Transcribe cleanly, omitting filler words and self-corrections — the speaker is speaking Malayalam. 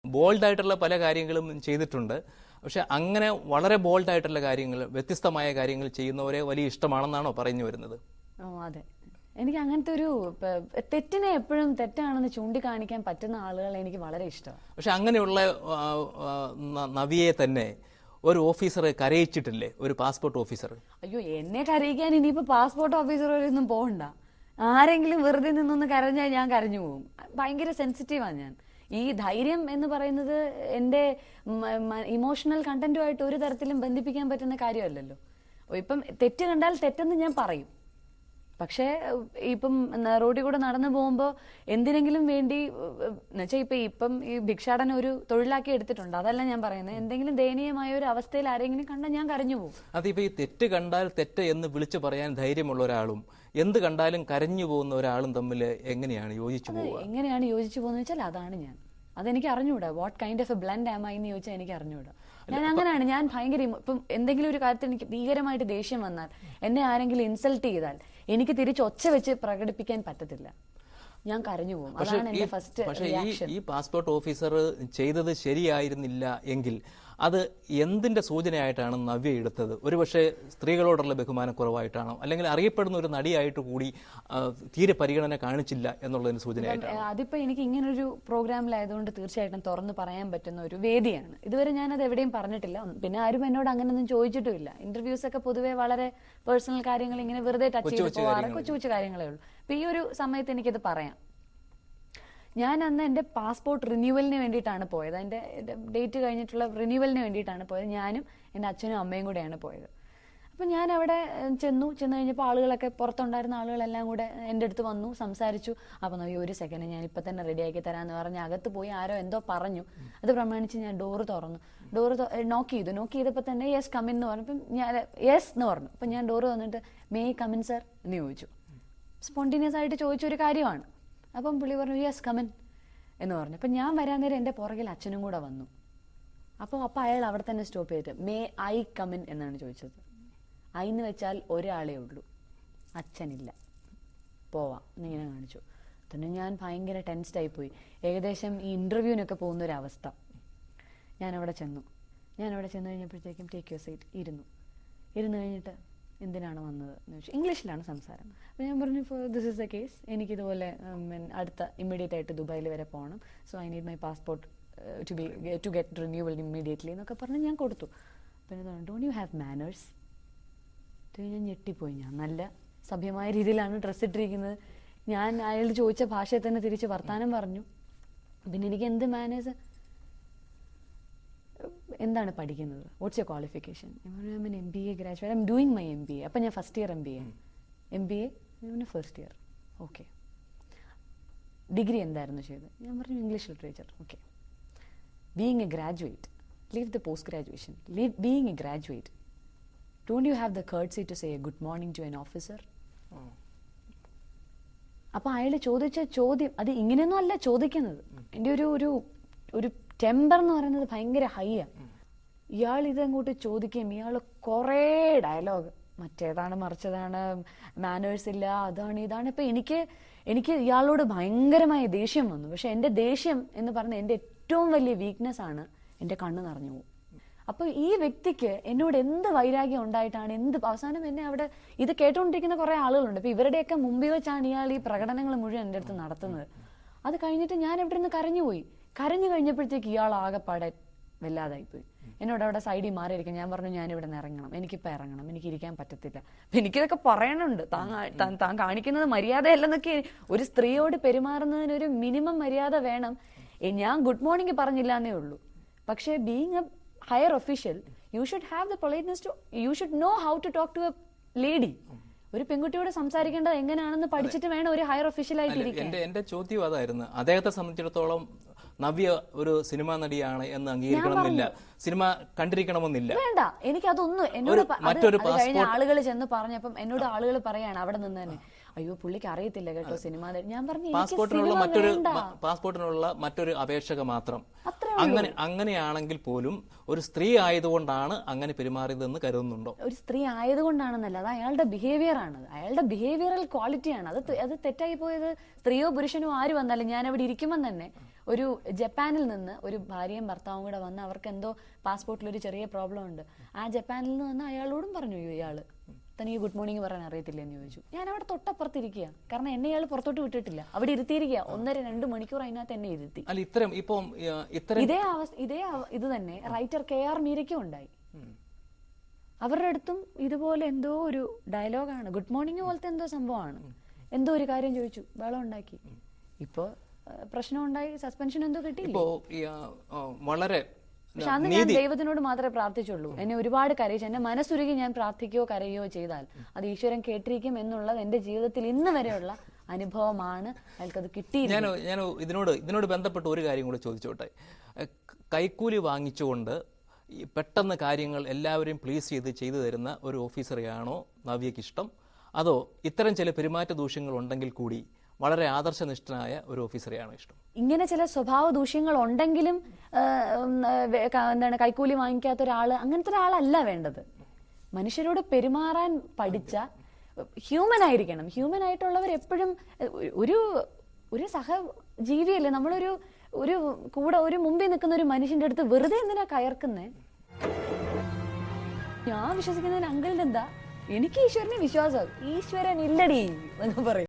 ബോൾഡായിട്ടുള്ള പല കാര്യങ്ങളും ചെയ്തിട്ടുണ്ട്. പക്ഷെ അങ്ങനെ വളരെ ബോൾഡായിട്ടുള്ള കാര്യങ്ങൾ, വ്യത്യസ്തമായ കാര്യങ്ങൾ ചെയ്യുന്നവരെ വലിയ ഇഷ്ടമാണെന്നാണോ പറഞ്ഞു വരുന്നത്? അതെ, എനിക്ക് അങ്ങനത്തെ ഒരു തെറ്റിനെ എപ്പോഴും തെറ്റാണെന്ന് ചൂണ്ടിക്കാണിക്കാൻ പറ്റുന്ന ആളുകളെ എനിക്ക് വളരെ ഇഷ്ടമാണ്. പക്ഷെ അങ്ങനെയുള്ള നവിയെ തന്നെ ഒരു ഓഫീസർ കരയിച്ചിട്ടില്ലേ, ഒരു പാസ്പോർട്ട് ഓഫീസർ? അയ്യോ, എന്നെ കരയിക്കാൻ ഇനിയിപ്പോ പാസ്പോർട്ട് ഓഫീസർ ഒന്നും പോകണ്ട. ആരെങ്കിലും വെറുതെ നിന്നൊന്ന് കരഞ്ഞാൽ ഞാൻ കരഞ്ഞു പോകും. ഭയങ്കര സെൻസിറ്റീവാണ് ഞാൻ. ഈ ധൈര്യം എന്ന് പറയുന്നത് എൻ്റെ ഇമോഷണൽ കണ്ടന്റുമായിട്ട് ഒരു തരത്തിലും ബന്ധിപ്പിക്കാൻ പറ്റുന്ന കാര്യമല്ലല്ലോ. ഇപ്പം തെറ്റ് കണ്ടാൽ തെറ്റെന്ന് ഞാൻ പറയും. പക്ഷേ ഇപ്പം റോഡിൽ കൂടെ നടന്നു പോകുമ്പോൾ എന്തിനെങ്കിലും വേണ്ടി എന്നുവെച്ചാൽ ഇപ്പം ഈ ഭിക്ഷാടനം ഒരു തൊഴിലാക്കി എടുത്തിട്ടുണ്ട്. അതല്ല ഞാൻ പറയുന്നത്. എന്തെങ്കിലും ദയനീയമായ ഒരു അവസ്ഥയിൽ ആരെങ്കിലും കണ്ടാൽ ഞാൻ കരഞ്ഞു പോകും. അതിപ്പോ ഈ തെറ്റ് കണ്ടാൽ തെറ്റ് എന്ന് വിളിച്ചു പറയാൻ ധൈര്യമുള്ള ഒരാളും എന്ത് കണ്ടാലും കരഞ്ഞു പോകുന്ന ഒരാളും തമ്മിൽ എങ്ങനെയാണ് യോജിച്ചു പോകുക? എങ്ങനെയാണ് യോജിച്ചു പോകുന്നത് വെച്ചാൽ അതാണ് ഞാൻ. അതെനിക്ക് അറിഞ്ഞൂടാ. What kind of a blunt am I എന്ന് ചോദിച്ചാൽ എനിക്ക് അറിഞ്ഞൂടാ. ഞാൻ അങ്ങനെയാണ്. ഞാൻ ഭയങ്കര ഇപ്പം എന്തെങ്കിലും ഒരു കാര്യത്തിൽ എനിക്ക് ഭീകരമായിട്ട് ദേഷ്യം വന്നാൽ, എന്നെ ആരെങ്കിലും ഇൻസൾട്ട് ചെയ്താൽ എനിക്ക് തിരിച്ച് ഒച്ച വെച്ച് പ്രകടിപ്പിക്കാൻ പറ്റത്തില്ല. ഞാൻ കരഞ്ഞു പോകും. അതാണ് എന്റെ ഫസ്റ്റ് റിയാക്ഷൻ. ഈ പാസ്പോർട്ട് ഓഫീസർ ചെയ്തത് ശരിയായിരുന്നില്ല എങ്കിൽ അത് എന്തിന്റെ സൂചനയായിട്ടാണ് നവ്യ എടുത്തത്? ഒരുപക്ഷെ സ്ത്രീകളോടുള്ള ബഹുമാനക്കുറവായിട്ടാണോ, അല്ലെങ്കിൽ അറിയപ്പെടുന്ന ഒരു നടിയായിട്ട് കൂടി തീരെ പരിഗണന കാണിച്ചില്ല എന്നുള്ളതിന് സൂചനയായിട്ടാണ്? അതിപ്പോ എനിക്ക് ഇങ്ങനൊരു പ്രോഗ്രാമിലായതുകൊണ്ട് തീർച്ചയായിട്ടും തുറന്ന് പറയാൻ പറ്റുന്ന ഒരു വേദിയാണ്. ഇതുവരെ ഞാനത് എവിടെയും പറഞ്ഞിട്ടില്ല. പിന്നെ ആരും എന്നോട് അങ്ങനെയൊന്നും ചോദിച്ചിട്ടുമില്ല. ഇന്റർവ്യൂസ് ഒക്കെ പൊതുവെ വളരെ പേഴ്സണൽ കാര്യങ്ങൾ ഇങ്ങനെ വെറുതെ ടച്ച് ചെയ്ത് പോകാറ്, കൊച്ചു കൊച്ചു കാര്യങ്ങളേ ഉള്ളൂ. അപ്പൊ ഈ ഒരു സമയത്ത് എനിക്കിത് പറയാം. ഞാൻ അന്ന് എൻ്റെ പാസ്പോർട്ട് റിന്യൂവലിന് വേണ്ടിയിട്ടാണ് പോയത്. എൻ്റെ ഡേറ്റ് കഴിഞ്ഞിട്ടുള്ള റിന്യൂവലിന് വേണ്ടിയിട്ടാണ് പോയത്. ഞാനും എൻ്റെ അച്ഛനും അമ്മയും കൂടെയാണ് പോയത്. അപ്പം ഞാൻ അവിടെ ചെന്നു കഴിഞ്ഞപ്പോൾ ആളുകളൊക്കെ, പുറത്തുണ്ടായിരുന്ന ആളുകളെല്ലാം കൂടെ എൻ്റെ അടുത്ത് വന്നു, സംസാരിച്ചു. അപ്പം ഒരു സെക്കൻഡ്, ഞാൻ ഇപ്പം തന്നെ റെഡിയാക്കി തരാമെന്ന് പറഞ്ഞ് അകത്ത് പോയി ആരോ എന്തോ പറഞ്ഞു. അത് പ്രമാണിച്ച് ഞാൻ ഡോറ് തുറന്നു. നോക്ക് ചെയ്തപ്പോൾ തന്നെ യെസ് കമിൻ എന്ന് പറഞ്ഞു. അപ്പം ഞാൻ യെസ് എന്ന് പറഞ്ഞു. അപ്പം ഞാൻ ഡോറ് വന്നിട്ട് മേ കമിൻ സർ എന്ന് ചോദിച്ചു. സ്പോണ്ടേനിയസ് ആയിട്ട് ചോദിച്ചൊരു കാര്യമാണ്. അപ്പം പുള്ളി പറഞ്ഞു യെസ് കമൻ എന്ന് പറഞ്ഞു. അപ്പം ഞാൻ വരാൻ നേരം എൻ്റെ പുറകിൽ അച്ഛനും കൂടെ വന്നു. അപ്പം അയാൾ അവിടെ തന്നെ സ്റ്റോപ്പ് ചെയ്തിട്ട് മേ ഐ കമൻ എന്നാണ് ചോദിച്ചത്. ഐ എന്ന് വെച്ചാൽ ഒരാളേ ഉള്ളൂ, അച്ഛനില്ല, പോവാം എന്നിങ്ങനെ കാണിച്ചു. തന്നെ ഞാൻ ഭയങ്കര ടെൻസ്ഡായി പോയി. ഏകദേശം ഈ ഇൻ്റർവ്യൂവിനൊക്കെ പോകുന്നൊരവസ്ഥ. ഞാനവിടെ ചെന്നു കഴിഞ്ഞപ്പോഴത്തേക്കും ടേക്ക് യുവർ സീറ്റ് ഇരുന്നു കഴിഞ്ഞിട്ട് എന്തിനാണ് വന്നത് എന്ന് ചോദിച്ചു. ഇംഗ്ലീഷിലാണ് സംസാരം. അപ്പോൾ ഞാൻ പറഞ്ഞു ദിസ് ഇസ് ദ കേസ്, എനിക്കിതുപോലെ അടുത്ത ഇമ്മീഡിയറ്റ് ആയിട്ട് ദുബായിൽ വരെ പോകണം. So I need my passport to get renewal immediately എന്നൊക്കെ പറഞ്ഞ് ഞാൻ കൊടുത്തു. പിന്നെ ഡോണ്ട് യു ഹാവ് മാനേഴ്സ്? ഞാൻ ഞെട്ടിപ്പോയി. ഞാൻ നല്ല സഭ്യമായ രീതിയിലാണ് ഡ്രസ്സ് ഇട്ടിരിക്കുന്നത്. ഞാൻ അയാൾ ചോദിച്ച ഭാഷയിൽ തന്നെ തിരിച്ച് വർത്താനം പറഞ്ഞു. പിന്നെ എനിക്ക് എന്ത് മാനേഴ്സ്? എന്താണ് പഠിക്കുന്നത്? What's your qualification? ഞാൻ M B A graduate, I'm doing my M B A. അപ്പം ഞാൻ first year M B A first year. Okay. Degree എന്തായിരുന്നു ചെയ്തത്? ഞാൻ പറഞ്ഞു English literature. Okay. Being a graduate, leave the post graduation, being a graduate, don't you have the courtesy to say a good morning to an officer? അപ്പം അയാൾ ചോദിച്ച ചോദ്യം അത് ഇങ്ങനെയൊന്നും അല്ല ചോദിക്കുന്നത്. എൻ്റെ ഒരു ടെമ്പർ എന്ന് പറയുന്നത് ഭയങ്കര ഹൈയാണ്. ഇയാൾ ഇതങ്ങോട്ട് ചോദിക്കുകയും ഇയാൾ കുറേ ഡയലോഗ്, മറ്റേതാണ് മറിച്ചതാണ്, മാനേഴ്സ് ഇല്ല, അതാണ് ഇതാണ്. ഇപ്പം എനിക്ക് ഇയാളോട് ഭയങ്കരമായ ദേഷ്യം വന്നു. പക്ഷെ എൻ്റെ ദേഷ്യം എന്ന് പറഞ്ഞ എൻ്റെ ഏറ്റവും വലിയ വീക്ക്നെസ് ആണ് എൻ്റെ കണ്ണ് നിറഞ്ഞു പോകും. അപ്പോൾ ഈ വ്യക്തിക്ക് എന്നോട് എന്ത് വൈരാഗ്യം ഉണ്ടായിട്ടാണ് അവസാനം എന്നെ അവിടെ ഇത് കേട്ടുകൊണ്ടിരിക്കുന്ന കുറേ ആളുകളുണ്ട്. അപ്പം ഇവരുടെയൊക്കെ മുമ്പിൽ വെച്ചാണ് ഇയാൾ ഈ പ്രകടനങ്ങൾ മുഴുവൻ എൻ്റെ അടുത്ത് നടത്തുന്നത്. അത് കഴിഞ്ഞിട്ട് ഞാൻ ഇവിടെ നിന്ന് കരഞ്ഞു കഴിഞ്ഞപ്പോഴത്തേക്ക് ഇയാൾ ആകെപ്പാടെ വല്ലാതായിപ്പോയി. എന്നോട് അവിടെ സൈഡിൽ മാറിയിരിക്കും. ഞാൻ പറഞ്ഞു ഞാനിവിടെ നിന്ന് ഇറങ്ങണം, എനിക്കിപ്പോൾ ഇറങ്ങണം, എനിക്ക് ഇരിക്കാൻ പറ്റത്തില്ല. അപ്പം എനിക്കിതൊക്കെ പറയണുണ്ട്. താൻ കാണിക്കുന്നത് മര്യാദയല്ലെന്നൊക്കെ. ഒരു സ്ത്രീയോട് പെരുമാറുന്നതിനൊരു മിനിമം മര്യാദ വേണം. ഞാൻ ഗുഡ് മോർണിംഗ് പറഞ്ഞില്ല എന്നേ ഉള്ളൂ. പക്ഷേ being a higher official you should have the politeness to, you should know how to talk to a lady. ഒരു പെൺകുട്ടിയോട് സംസാരിക്കേണ്ടത് എങ്ങനെയാണെന്ന് പഠിച്ചിട്ട് വേണം ഒരു ഹയർ ഒഫീഷ്യലായിട്ട് ഇരിക്കാൻ. എന്റെ ചോദ്യം അതായിരുന്നു. അദ്ദേഹത്തെ സംബന്ധിച്ചിടത്തോളം നവ്യ ഒരു സിനിമാ നടിയാണ് എന്ന് അംഗീകരിക്കണമെന്നില്ല, സിനിമ കണ്ടിരിക്കണമെന്നില്ല. വേണ്ട, എനിക്കതൊന്നും. എന്നോട് കഴിഞ്ഞ ആളുകൾ ചെന്ന് പറഞ്ഞപ്പം എന്നോട് ആളുകൾ പറയാണ് അവിടെ നിന്ന് തന്നെ, അയ്യോ പുള്ളിക്ക് അറിയത്തില്ല കേട്ടോ സിനിമ. ഞാൻ പറഞ്ഞു പാസ്പോർട്ടിനുള്ള മറ്റൊരു അപേക്ഷക മാത്രം. അങ്ങനെയാണെങ്കിൽ പോലും ഒരു സ്ത്രീ ആയതുകൊണ്ടാണ് അങ്ങനെ പെരുമാറിയതെന്ന് കരുതുന്നുണ്ടോ? ഒരു സ്ത്രീ ആയതുകൊണ്ടാണെന്നല്ല, അത് അയാളുടെ ബിഹേവിയർ ആണ്, അയാളുടെ ബിഹേവിയറൽ ക്വാളിറ്റിയാണ്. അത് തെറ്റായി പോയത് സ്ത്രീയോ പുരുഷനോ ആര് വന്നാലും ഞാൻ അവിടെ ഇരിക്കുമ്പോൾ തന്നെ ഒരു ജപ്പാനിൽ നിന്ന് ഒരു ഭാര്യയും ഭർത്താവും കൂടെ വന്ന് അവർക്ക് എന്തോ പാസ്പോർട്ടിൽ ഒരു ചെറിയ പ്രോബ്ലം ഉണ്ട്. ആ ജപ്പാനിൽ നിന്ന് വന്ന് അയാളോടും പറഞ്ഞു, ഇയാള് തനിക്ക് ഗുഡ് മോർണിംഗ് പറയാൻ അറിയത്തില്ല എന്ന് ചോദിച്ചു. ഞാൻ അവിടെ തൊട്ടപ്പുറത്തിരിക്കുക, കാരണം എന്നെ ഇയാൾ പുറത്തോട്ട് വിട്ടിട്ടില്ല, അവിടെ ഇരുത്തിയിരിക്കുക. 1.5-2 മണിക്കൂർ അതിനകത്ത് എന്നെ ഇരുത്തി. ഇത് തന്നെ റൈറ്റർ KR മീരയ്ക്കും ഉണ്ടായി. അവരുടെ അടുത്തും ഇതുപോലെ എന്തോ ഒരു ഡയലോഗാണ്, ഗുഡ് മോർണിംഗ് പോലത്തെ എന്തോ സംഭവമാണ്. എന്തോ ഒരു കാര്യം ചോദിച്ചു, ബഹളം ഉണ്ടാക്കി. ഇപ്പോ പ്രശ്നം ഉണ്ടായി, സസ്പെൻഷൻ എന്തോ കിട്ടിയില്ല. വളരെ പക്ഷെ അന്ന് ഞാൻ ദൈവത്തിനോട് മാത്രമേ പ്രാർത്ഥിച്ചുള്ളൂ. എന്നെ ഒരുപാട് കരയിച്ചു. എന്നെ മനസ്സുരുകി ഞാൻ പ്രാർത്ഥിക്കുകയോ കരയുകയോ ചെയ്താൽ അത് ഈശ്വരൻ കേട്ടിരിക്കും എന്നുള്ളത് എന്റെ ജീവിതത്തിൽ ഇന്ന് വരെയുള്ള അനുഭവമാണ്. അയാൾക്കത് കിട്ടിയില്ല. ഞാൻ ഇതിനോട് ബന്ധപ്പെട്ട ഒരു കാര്യം കൂടെ ചോദിച്ചോട്ടെ. കൈക്കൂലി വാങ്ങിച്ചുകൊണ്ട് പെട്ടെന്ന് കാര്യങ്ങൾ എല്ലാവരെയും പ്ലീസ് ചെയ്തു തരുന്ന ഒരു ഓഫീസറെയാണോ നവ്യയ്ക്ക് ഇഷ്ടം, അതോ ഇത്തരം ചില പെരുമാറ്റ ദൂഷ്യങ്ങൾ ഉണ്ടെങ്കിൽ കൂടി വളരെ ആദർശനിഷ്ഠനായ ഒരു ഓഫീസറെയാണോ ഇഷ്ടം? ഇങ്ങനെ ചില സ്വഭാവ ദൂഷ്യങ്ങൾ ഉണ്ടെങ്കിലും കൈക്കൂലി വാങ്ങിക്കാത്ത ഒരാള്, അങ്ങനത്തെ ഒരാളല്ല വേണ്ടത്. മനുഷ്യരോട് പെരുമാറാൻ പഠിച്ച ഹ്യൂമൻ ആയിരിക്കണം. ഹ്യൂമൻ ആയിട്ടുള്ളവർ എപ്പോഴും ഒരു സഹജീവിയല്ലേ. നമ്മളൊരു കൂടെ ഒരു മുമ്പിൽ നിൽക്കുന്ന ഒരു മനുഷ്യന്റെ അടുത്ത് വെറുതെ എന്തിനാ കയർക്കുന്നേ? ഞാൻ വിശ്വസിക്കുന്നതിന് അങ്കിളിന്റെ എന്താ, എനിക്ക് ഈശ്വരനെ വിശ്വാസം, ഈശ്വരൻ ഇല്ലടി എന്നൊക്കെ പറയും.